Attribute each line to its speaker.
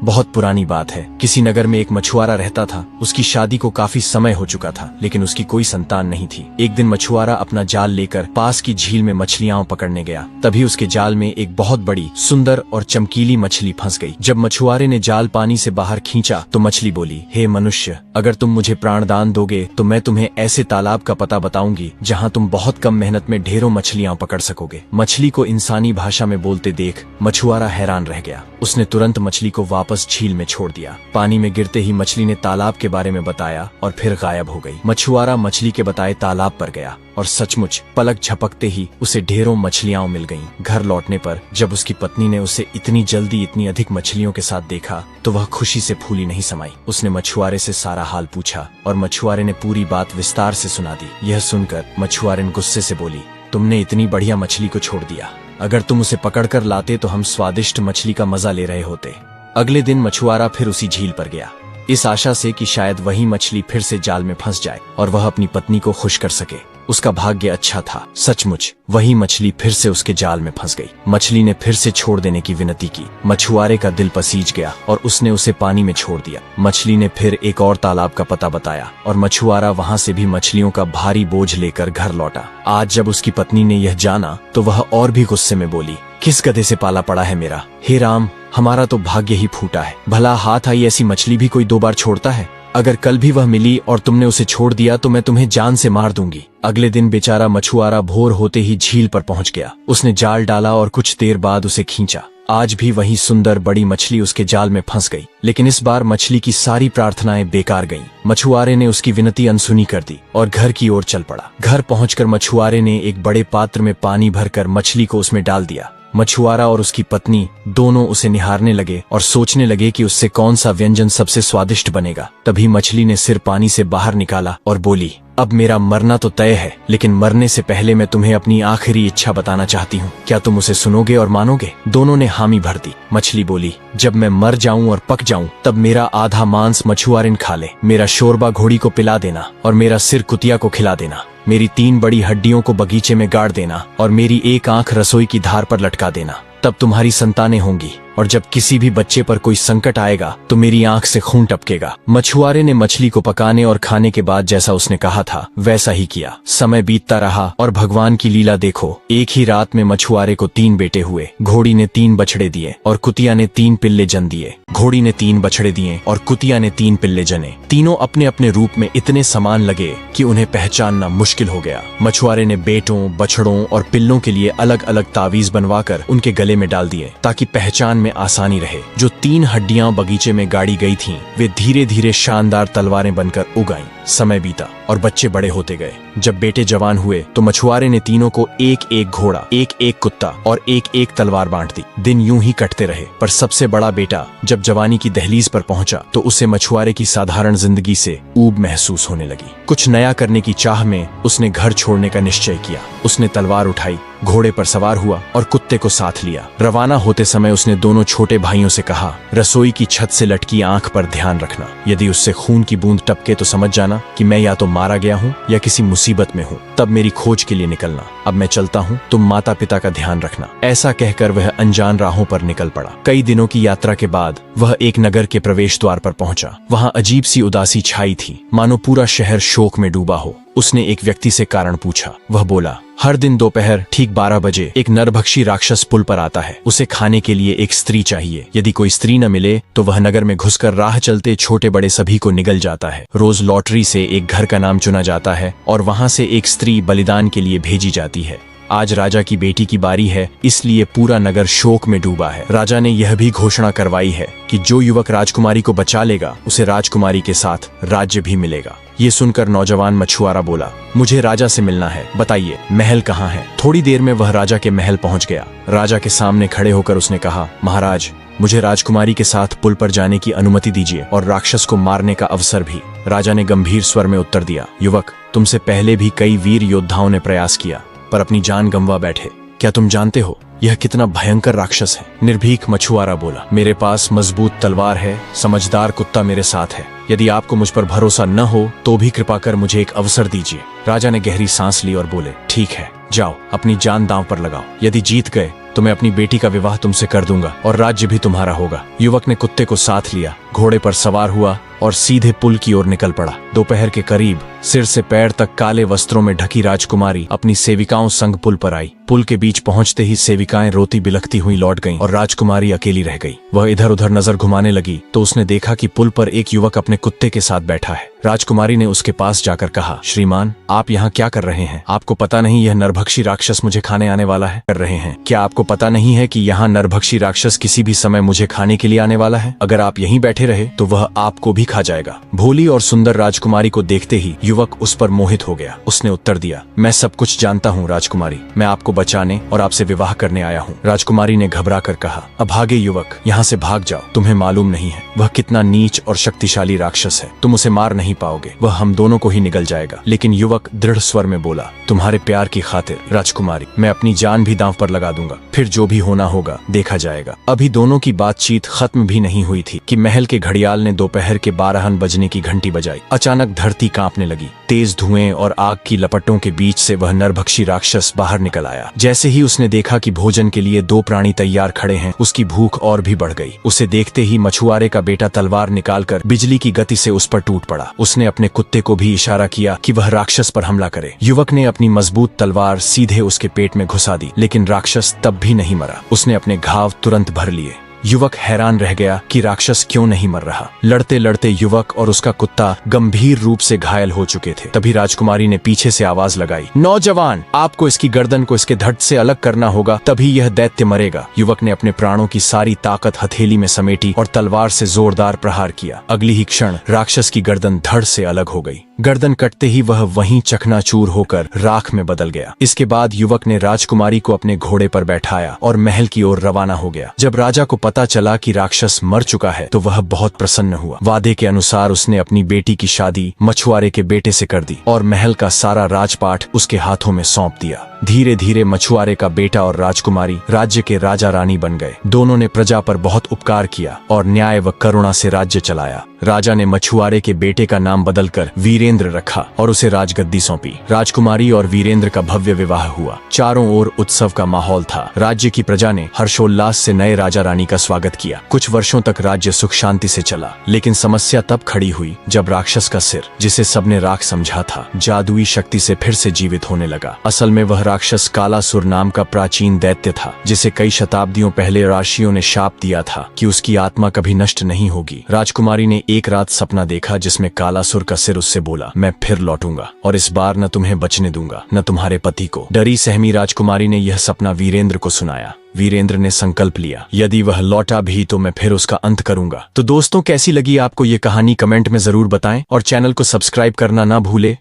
Speaker 1: बहुत पुरानी बात है। किसी नगर में एक मछुआरा रहता था। उसकी शादी को काफी समय हो चुका था, लेकिन उसकी कोई संतान नहीं थी। एक दिन मछुआरा अपना जाल लेकर पास की झील में मछलियां पकड़ने गया। तभी उसके जाल में एक बहुत बड़ी, सुंदर और चमकीली मछली फंस गई। जब मछुआरे ने जाल पानी से बाहर खींचा तो मछली बोली, हे मनुष्य, अगर तुम मुझे प्राणदान दोगे तो मैं तुम्हें ऐसे तालाब का पता बताऊंगी जहाँ तुम बहुत कम मेहनत में ढेरों मछलियां पकड़ सकोगे। मछली को इंसानी भाषा में बोलते देख मछुआरा हैरान रह गया। उसने तुरंत मछली को वापस झील में छोड़ दिया। पानी में गिरते ही मछली ने तालाब के बारे में बताया और फिर गायब हो गई। मछुआरा मछली के बताए तालाब पर गया और सचमुच पलक झपकते ही उसे ढेरों मछलियां मिल गईं। घर लौटने पर जब उसकी पत्नी ने उसे इतनी जल्दी इतनी अधिक मछलियों के साथ देखा तो वह खुशी से फूली नहीं समाई। उसने मछुआरे से सारा हाल पूछा और मछुआरे ने पूरी बात विस्तार से सुना दी। यह सुनकर मछुआरे ने गुस्से से बोली, तुमने इतनी बढ़िया मछली को छोड़ दिया। अगर तुम उसे पकड़कर लाते तो हम स्वादिष्ट मछली का मजा ले रहे होते। अगले दिन मछुआरा फिर उसी झील पर गया, इस आशा से कि शायद वही मछली फिर से जाल में फंस जाए और वह अपनी पत्नी को खुश कर सके। उसका भाग्य अच्छा था। सचमुच वही मछली फिर से उसके जाल में फंस गई। मछली ने फिर से छोड़ देने की विनती की। मछुआरे का दिल पसीज गया और उसने उसे पानी में छोड़ दिया। मछली ने फिर एक और तालाब का पता बताया और मछुआरा वहां से भी मछलियों का भारी बोझ लेकर घर लौटा। आज जब उसकी पत्नी ने यह जाना तो वह और भी गुस्से में बोली, किस गधे से पाला पड़ा है मेरा। हे राम, हमारा तो भाग्य ही फूटा है। भला हाथ आई ऐसी मछली भी कोई 2 बार छोड़ता है। अगर कल भी वह मिली और तुमने उसे छोड़ दिया तो मैं तुम्हें जान से मार दूंगी। अगले दिन बेचारा मछुआरा भोर होते ही झील पर पहुंच गया। उसने जाल डाला और कुछ देर बाद उसे खींचा। आज भी वही सुंदर बड़ी मछली उसके जाल में फंस गई, लेकिन इस बार मछली की सारी प्रार्थनाएं बेकार गईं। मछुआरे ने उसकी विनती अनसुनी कर दी और घर की ओर चल पड़ा। घर पहुंचकर मछुआरे ने एक बड़े पात्र में पानी भरकर मछली को उसमें डाल दिया। मछुआरा और उसकी पत्नी दोनों उसे निहारने लगे और सोचने लगे कि उससे कौन सा व्यंजन सबसे स्वादिष्ट बनेगा। तभी मछली ने सिर पानी से बाहर निकाला और बोली, अब मेरा मरना तो तय है, लेकिन मरने से पहले मैं तुम्हें अपनी आखिरी इच्छा बताना चाहती हूँ। क्या तुम उसे सुनोगे और मानोगे? दोनों ने हामी भर दी। मछली बोली, जब मैं मर जाऊं और पक जाऊं तब मेरा आधा मांस मछुआरिन खा ले, मेरा शोरबा घोड़ी को पिला देना और मेरा सिर कुतिया को खिला देना। मेरी 3 बड़ी हड्डियों को बगीचे में गाड़ देना और मेरी एक आंख रसोई की धार पर लटका देना। तब तुम्हारी संतानें होंगी और जब किसी भी बच्चे पर कोई संकट आएगा तो मेरी आंख से खून टपकेगा। मछुआरे ने मछली को पकाने और खाने के बाद जैसा उसने कहा था वैसा ही किया। समय बीतता रहा और भगवान की लीला देखो। एक ही रात में मछुआरे को 3 बेटे हुए। घोड़ी ने 3 बछड़े दिए और कुतिया ने 3 पिल्ले जन दिए। घोड़ी ने 3 बछड़े दिए और कुतिया ने 3 पिल्ले जने। तीनों अपने अपने रूप में इतने समान लगे कि उन्हें पहचानना मुश्किल हो गया। मछुआरे ने बेटों, बछड़ों और पिल्लों के लिए अलग अलग तावीज बनवाकर उनके गले में डाल दिए ताकि पहचान में आसानी रहे। जो 3 हड्डियां बगीचे में गाड़ी गई थीं, वे धीरे धीरे शानदार तलवारें बनकर उग आईं। समय बीता और बच्चे बड़े होते गए। जब बेटे जवान हुए तो मछुआरे ने तीनों को एक एक घोड़ा, एक एक कुत्ता और एक एक तलवार बांट दी। दिन यूं ही कटते रहे, पर सबसे बड़ा बेटा जब जवानी की दहलीज पर पहुंचा तो उसे मछुआरे की साधारण जिंदगी से ऊब महसूस होने लगी। कुछ नया करने की चाह में उसने घर छोड़ने का निश्चय किया। उसने तलवार उठाई, घोड़े पर सवार हुआ और कुत्ते को साथ लिया। रवाना होते समय उसने दोनों छोटे भाइयों से कहा, रसोई की छत से लटकी आंख पर ध्यान रखना। यदि उससे खून की बूंद टपके तो समझ जाना कि मैं या तो मारा गया हूँ या किसी मुसीबत में हूँ। तब मेरी खोज के लिए निकलना। अब मैं चलता हूँ, तुम माता पिता का ध्यान रखना। ऐसा कहकर वह अनजान राहों पर निकल पड़ा। कई दिनों की यात्रा के बाद वह एक नगर के प्रवेश द्वार पर पहुंचा। वहाँ अजीब सी उदासी छाई थी, मानो पूरा शहर शोक में डूबा हो। उसने एक व्यक्ति से कारण पूछा। वह बोला, हर दिन दोपहर ठीक 12 बजे एक नरभक्षी राक्षस पुल पर आता है। उसे खाने के लिए एक स्त्री चाहिए। यदि कोई स्त्री न मिले तो वह नगर में घुसकर राह चलते छोटे बड़े सभी को निगल जाता है। रोज लॉटरी से एक घर का नाम चुना जाता है और वहां से एक स्त्री बलिदान के लिए भेजी जाती है। आज राजा की बेटी की बारी है, इसलिए पूरा नगर शोक में डूबा है। राजा ने यह भी घोषणा करवाई है कि जो युवक राजकुमारी को बचा लेगा उसे राजकुमारी के साथ राज्य भी मिलेगा। ये सुनकर नौजवान मछुआरा बोला, मुझे राजा से मिलना है, बताइए महल कहाँ है। थोड़ी देर में वह राजा के महल पहुंच गया। राजा के सामने खड़े होकर उसने कहा, महाराज, मुझे राजकुमारी के साथ पुल पर जाने की अनुमति दीजिए और राक्षस को मारने का अवसर भी। राजा ने गंभीर स्वर में उत्तर दिया, युवक, तुमसे पहले भी कई वीर योद्धाओं ने प्रयास किया पर अपनी जान गंवा बैठे। क्या तुम जानते हो यह कितना भयंकर राक्षस है? निर्भीक मछुआरा बोला, मेरे पास मजबूत तलवार है, समझदार कुत्ता मेरे साथ है। यदि आपको मुझ पर भरोसा न हो तो भी कृपा कर मुझे एक अवसर दीजिए। राजा ने गहरी सांस ली और बोले, ठीक है, जाओ अपनी जान दांव पर लगाओ। यदि जीत गए तो मैं अपनी बेटी का विवाह तुमसे कर दूंगा और राज्य भी तुम्हारा होगा। युवक ने कुत्ते को साथ लिया, घोड़े पर सवार हुआ और सीधे पुल की ओर निकल पड़ा। दोपहर के करीब सिर से पैर तक काले वस्त्रों में ढकी राजकुमारी अपनी सेविकाओं संग पुल पर आई। पुल के बीच पहुंचते ही सेविकाएं रोती बिलखती हुई लौट गईं और राजकुमारी अकेली रह गई। वह इधर उधर नजर घुमाने लगी तो उसने देखा कि पुल पर एक युवक अपने कुत्ते के साथ बैठा है। राजकुमारी ने उसके पास जाकर कहा, श्रीमान, आप यहाँ क्या कर रहे हैं? आपको पता नहीं यह नरभक्षी राक्षस मुझे खाने आने वाला है? कर रहे हैं? क्या आपको पता नहीं है कि यहाँ नरभक्षी राक्षस किसी भी समय मुझे खाने के लिए आने वाला है? अगर आप यहीं बैठे रहे तो वह आपको भी खा जाएगा। भोली और सुंदर राजकुमारी को देखते ही युवक उस पर मोहित हो गया। उसने उत्तर दिया, मैं सब कुछ जानता हूँ राजकुमारी, मैं आपको बचाने और आपसे विवाह करने आया हूँ। राजकुमारी ने घबरा कर कहा, अभागे युवक, यहाँ से भाग जाओ। तुम्हें मालूम नहीं है वह कितना नीच और शक्तिशाली राक्षस है। तुम उसे मार नहीं पाओगे, वह हम दोनों को ही निगल जाएगा। लेकिन युवक दृढ़ स्वर में बोला, तुम्हारे प्यार की खातिर राजकुमारी, मैं अपनी जान भी दांव पर लगा दूंगा, फिर जो भी होना होगा देखा जाएगा। अभी दोनों की बातचीत खत्म भी नहीं हुई थी कि महल के घड़ियाल ने दोपहर के 12 बजने की घंटी बजाई। अचानक धरती कांपने लगी। तेज धुएं और आग की लपटों के बीच से वह नरभक्षी राक्षस बाहर निकल आया। जैसे ही उसने देखा कि भोजन के लिए 2 प्राणी तैयार खड़े हैं, उसकी भूख और भी बढ़ गई। उसे देखते ही मछुआरे का बेटा तलवार निकालकर बिजली की गति से उस पर टूट पड़ा। उसने अपने कुत्ते को भी इशारा किया कि वह राक्षस पर हमला करे। युवक ने अपनी मजबूत तलवार सीधे उसके पेट में घुसा दी, लेकिन राक्षस तब भी नहीं मरा। उसने अपने घाव तुरंत भर लिए। युवक हैरान रह गया कि राक्षस क्यों नहीं मर रहा। लड़ते लड़ते युवक और उसका कुत्ता गंभीर रूप से घायल हो चुके थे। तभी राजकुमारी ने पीछे से आवाज लगाई, नौजवान, आपको इसकी गर्दन को इसके धड़ से अलग करना होगा, तभी यह दैत्य मरेगा। युवक ने अपने प्राणों की सारी ताकत हथेली में समेटी और तलवार से जोरदार प्रहार किया। अगली ही क्षण राक्षस की गर्दन धड़ से अलग हो गई। गर्दन कटते ही वह वहीं चकनाचूर होकर राख में बदल गया। इसके बाद युवक ने राजकुमारी को अपने घोड़े पर बैठाया और महल की ओर रवाना हो गया। जब राजा को पता चला कि राक्षस मर चुका है तो वह बहुत प्रसन्न हुआ। वादे के अनुसार उसने अपनी बेटी की शादी मछुआरे के बेटे से कर दी और महल का सारा राजपाट उसके हाथों में सौंप दिया। धीरे धीरे मछुआरे का बेटा और राजकुमारी राज्य के राजा रानी बन गए। दोनों ने प्रजा पर बहुत उपकार किया और न्याय व करुणा से राज्य चलाया। राजा ने मछुआरे के बेटे का नाम बदलकर वीरेंद्र रखा और उसे राजगद्दी सौंपी। राजकुमारी और वीरेंद्र का भव्य विवाह हुआ। चारों ओर उत्सव का माहौल था। राज्य की प्रजा ने हर्षोल्लास से नए राजा रानी का स्वागत किया। कुछ वर्षों तक राज्य सुख शांति से चला, लेकिन समस्या तब खड़ी हुई जब राक्षस का सिर, जिसे सबने राख समझा था, जादुई शक्ति से फिर से जीवित होने लगा। असल में वह राक्षस कालासुर नाम का प्राचीन दैत्य था, जिसे कई शताब्दियों पहले ऋषियों ने शाप दिया था कि उसकी आत्मा कभी नष्ट नहीं होगी। राजकुमारी ने एक रात सपना देखा जिसमें कालासुर का सिर उससे बोला, मैं फिर लौटूंगा और इस बार न तुम्हें बचने दूंगा न तुम्हारे पति को। डरी सहमी राजकुमारी ने यह सपना वीरेंद्र को सुनाया। वीरेंद्र ने संकल्प लिया, यदि वह लौटा भी तो मैं फिर उसका अंत करूंगा। तो दोस्तों, कैसी लगी आपको ये कहानी कमेंट में जरूर बताएं और चैनल को सब्सक्राइब करना ना भूले।